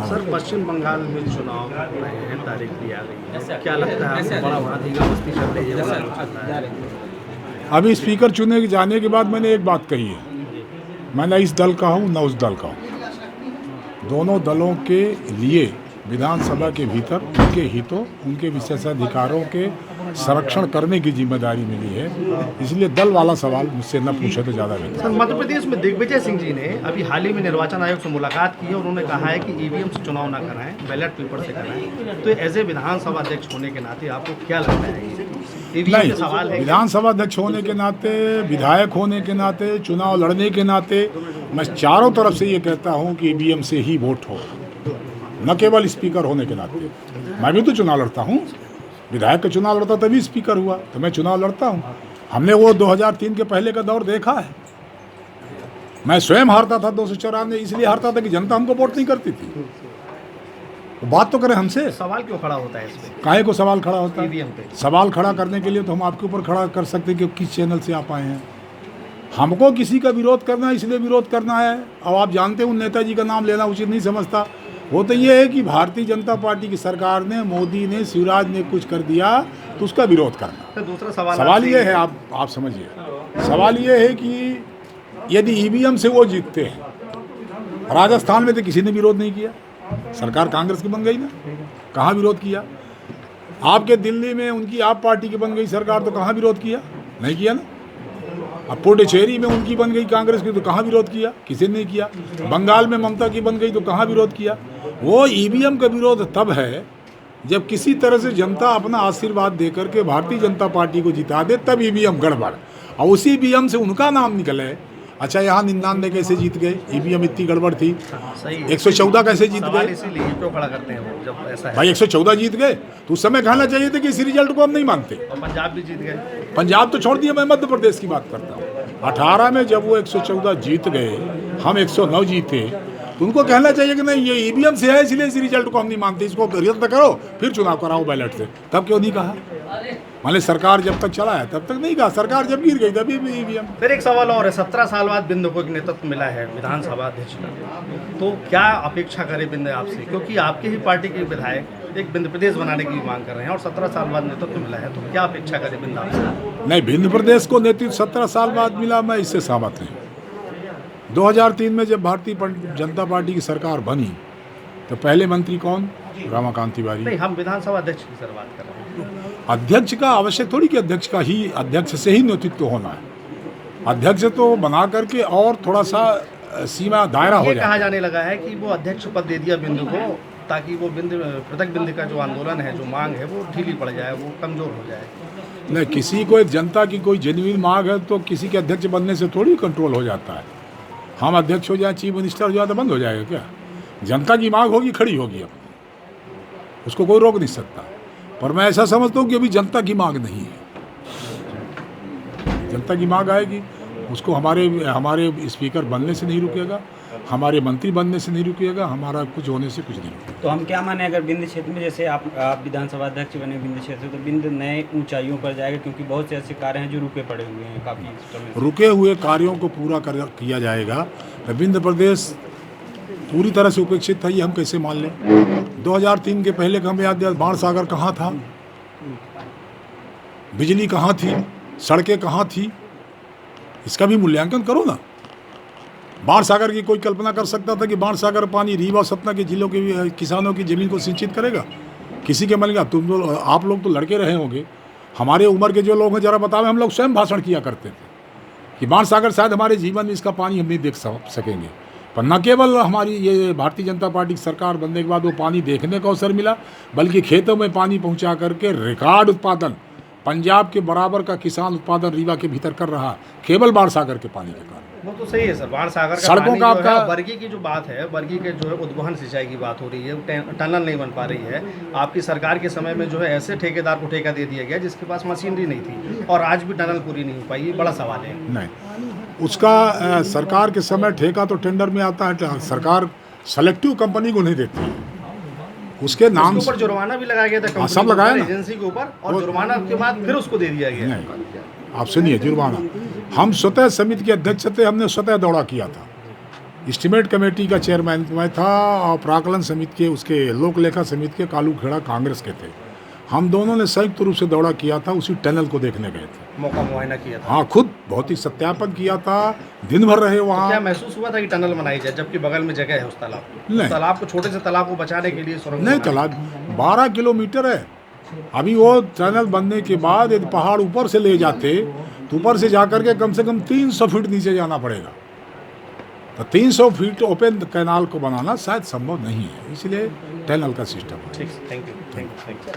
Sir, पश्चिम बंगाल में चुनाव हो रहे हैं, तारीख भी आ गई है, क्या लगता है आपको? बड़ा वहाँ धींगा मस्ती चल रही है, बड़ा कुछ चल रहा है। अभी स्पीकर चुने जाने के बाद मैंने एक बात कही है, मैं न इस दल का हूँ न उस दल का हूँ। दोनों दलों के लिए विधानसभा के भीतर उनके हितों, उनके विशेषाधिकारों के संरक्षण करने की जिम्मेदारी मिली है, इसलिए दल वाला सवाल मुझसे न पूछे तो ज़्यादा बेहतर। सर, मध्य प्रदेश में दिग्विजय सिंह जी ने अभी हाल ही में निर्वाचन आयोग से मुलाकात की है। उन्होंने कहा है कि ईवीएम से चुनाव ना कराएं, बैलेट पेपर से कराएं। तो एज ए विधानसभा अध्यक्ष होने के नाते आपको क्या लगता है? ईवीएम के सवाल है। विधानसभा अध्यक्ष होने के नाते, विधायक होने के नाते, चुनाव लड़ने के नाते मैं चारों तरफ से ये कहता हूँ कि ईवीएम से ही वोट हो, न केवल स्पीकर होने के नाते। मैं भी तो चुनाव लड़ता हूँ, विधायक का चुनाव लड़ता तभी स्पीकर हुआ, तो मैं चुनाव लड़ता हूँ। हमने वो 2003 के पहले का दौर देखा है। मैं स्वयं हारता था 294, इसलिए हारता था कि जनता हमको वोट नहीं करती थी। तो बात तो करें हमसे। सवाल क्यों खड़ा होता है इसमें? काहे को सवाल खड़ा होता है? ईवीएम पे सवाल खड़ा करने के लिए तो हम आपके ऊपर खड़ा कर सकते हैं कि किस चैनल से आप आए हैं। हमको किसी का विरोध करना है, इसलिए विरोध करना है। अब आप जानते हैं, उन नेताजी का नाम लेना उचित नहीं समझता। वो तो ये है कि भारतीय जनता पार्टी की सरकार ने, मोदी ने, शिवराज ने कुछ कर दिया तो उसका विरोध करना। तो दूसरा सवाल ये है, आप समझिए, सवाल ये है कि यदि ईवीएम से वो जीतते हैं, राजस्थान में तो किसी ने विरोध नहीं किया, सरकार कांग्रेस की बन गई ना, कहाँ विरोध किया? आपके दिल्ली में उनकी आप पार्टी की बन गई सरकार, तो कहाँ विरोध किया? नहीं किया ना। अब पुडुचेरी में उनकी बन गई कांग्रेस की, तो कहाँ विरोध किया? किसी ने नहीं किया। बंगाल में ममता की बन गई, तो कहाँ विरोध किया? वो ईवीएम का विरोध तब है जब किसी तरह से जनता अपना आशीर्वाद दे करके भारतीय जनता पार्टी को जिता दे, तब ईवीएम गड़बड़। और उसी ईवीएम से उनका नाम निकले। अच्छा, यहाँ 99 कैसे जीत गए? ईवीएम इतनी गड़बड़ थी। 114 कैसे जीत गए? इसीलिए क्यों खड़ा करते हैं वो, जब ऐसा है? भाई 114 जीत गए तो उस समय कहना चाहिए था कि इस रिजल्ट को हम नहीं मानते। और पंजाब भी जीत गए। पंजाब तो छोड़ दिया, मैं मध्य प्रदेश की बात करता हूँ। 18 में जब वो 114 जीत गए, हम 109 जीते, तो उनको कहना चाहिए कि नहीं, ये ईवीएम से है इसलिए इस रिजल्ट को हम नहीं मानते, इसको रद्द करो, फिर चुनाव कराओ बैलेट से। तब क्यों नहीं कहा? मान ली सरकार जब तक चला है तब तक नहीं कहा, सरकार जब गिर गई तभी ईवीएम। फिर एक सवाल और है, 17 साल बाद बिंद को एक नेतृत्व मिला है विधानसभा अध्यक्ष का, तो क्या अपेक्षा करे बिंद आपसे? क्योंकि आपकी ही पार्टी के विधायक एक बिंद प्रदेश बनाने की मांग कर रहे हैं और 17 साल बाद नेतृत्व मिला है, तो क्या अपेक्षा करे बिंद आपसे? नहीं, बिंद प्रदेश को नेतृत्व 17 साल बाद मिला, मैं इससे सहमत नहीं। 2003 में जब भारतीय जनता पार्टी की सरकार बनी तो पहले मंत्री कौन? रमाकांत तिवारी। नहीं, हम विधानसभा अध्यक्ष की सर बात कर रहे हैं। अध्यक्ष का आवश्यक थोड़ी कि अध्यक्ष से ही नेतृत्व होना है। अध्यक्ष तो बना करके और थोड़ा सा सीमा दायरा हो जाए। कहा जाने लगा है कि वो अध्यक्ष पद दे दिया बिंदु को, ताकि वो पृथक बिंदु का जो आंदोलन है, जो मांग है, वो ढीली पड़ जाए, वो कमजोर हो जाए। नहीं, किसी को एक जनता की कोई जेन्युइन मांग है तो किसी के अध्यक्ष बनने से थोड़ी कंट्रोल हो जाता है। हम अध्यक्ष हो जाए, चीफ मिनिस्टर हो जाए तो बंद हो जाएगा क्या? जनता की मांग होगी, खड़ी होगी, अपनी उसको कोई रोक नहीं सकता। पर मैं ऐसा समझता हूँ कि अभी जनता की मांग नहीं है। जनता की मांग आएगी, उसको हमारे स्पीकर बनने से नहीं रुकेगा, हमारे मंत्री बनने से नहीं रुकेगा, हमारा कुछ होने से कुछ नहीं रुकेगा। तो हम क्या माने, अगर बिंद क्षेत्र में जैसे आप विधानसभा अध्यक्ष बने बिंद क्षेत्र, तो बिंद नए ऊंचाइयों पर जाएगा? क्योंकि बहुत से ऐसे कार्य हैं जो रुके पड़े हुए हैं काफ़ी समय से। रुके हुए कार्यों को पूरा किया जाएगा। बिंद प्रदेश पूरी तरह से उपेक्षित था, ये हम कैसे मान लें? 2003 के पहले का हमें याद है, बाण सागर कहाँ था, बिजली कहाँ थी, सड़कें कहाँ थी, इसका भी मूल्यांकन करो ना। बाण सागर की कोई कल्पना कर सकता था कि बाण सागर पानी रीवा सतना के जिलों के किसानों की ज़मीन को सिंचित करेगा? किसी के मन का आप लोग तो लड़के रहे होंगे, हमारे उम्र के जो लोग हैं जरा बताओ। हम लोग स्वयं भाषण किया करते थे कि बाण सागर शायद हमारे जीवन में इसका पानी हम नहीं देख सकेंगे। पर न केवल हमारी ये भारतीय जनता पार्टी की सरकार बनने के बाद वो पानी देखने का अवसर मिला, बल्कि खेतों में पानी पहुंचा करके रिकॉर्ड उत्पादन, पंजाब के बराबर का किसान उत्पादन रीवा के भीतर कर रहा, केवल बाण सागर के पानी के कारण। वो तो सही है सर, बाण सागर का सड़कों का आपका बरगी की जो बात है, बरगी के जो है उद्वहन सिंचाई की बात हो रही है, टनल नहीं बन पा रही है। आपकी सरकार के समय में जो है ऐसे ठेकेदार को ठेका दे दिया गया जिसके पास मशीनरी नहीं थी, और आज भी टनल पूरी नहीं हो पाई। ये बड़ा सवाल है। नहीं, उसका सरकार के समय ठेका तो टेंडर में आता है, सरकार सेलेक्टिव कंपनी को नहीं देती है, उसके नाम ऊपर जुर्माना भी लगाया गया था, सब लगाया ना एजेंसी के ऊपर, और जुर्माना के बाद फिर उसको दे दिया गया। नहीं, आप सुनिए, जुर्माना हम स्वतः समिति के अध्यक्ष थे, हमने स्वतः दौड़ा किया था एस्टीमेट कमेटी का चेयरमैन मैं था और प्राकलन समिति के उसके लोक लेखा समिति के कालू खेड़ा कांग्रेस के थे। हम दोनों ने संयुक्त रूप से दौरा किया था, उसी टनल को देखने गए थे। मौका मुआयना किया था। हाँ, खुद बहुत ही सत्यापन किया था, दिन भर रहे क्या वहाँ। महसूस हुआ था कि टनल बनाई जाए जबकि बगल में जगह है उस तालाब की? नहीं। उस तालाब को, छोटे से तालाब को बचाने के लिए सुरंग नहीं, बनाई। तालाब 12 किलोमीटर है। अभी वो टनल बनने के बाद यदि पहाड़ ऊपर से ले जाते तो ऊपर से जाकर के कम से कम 300 फीट नीचे जाना पड़ेगा। तो 300 फीट ओपन कैनाल को बनाना शायद संभव नहीं है, इसलिए टनल का सिस्टम है। ठीक, थैंक यू।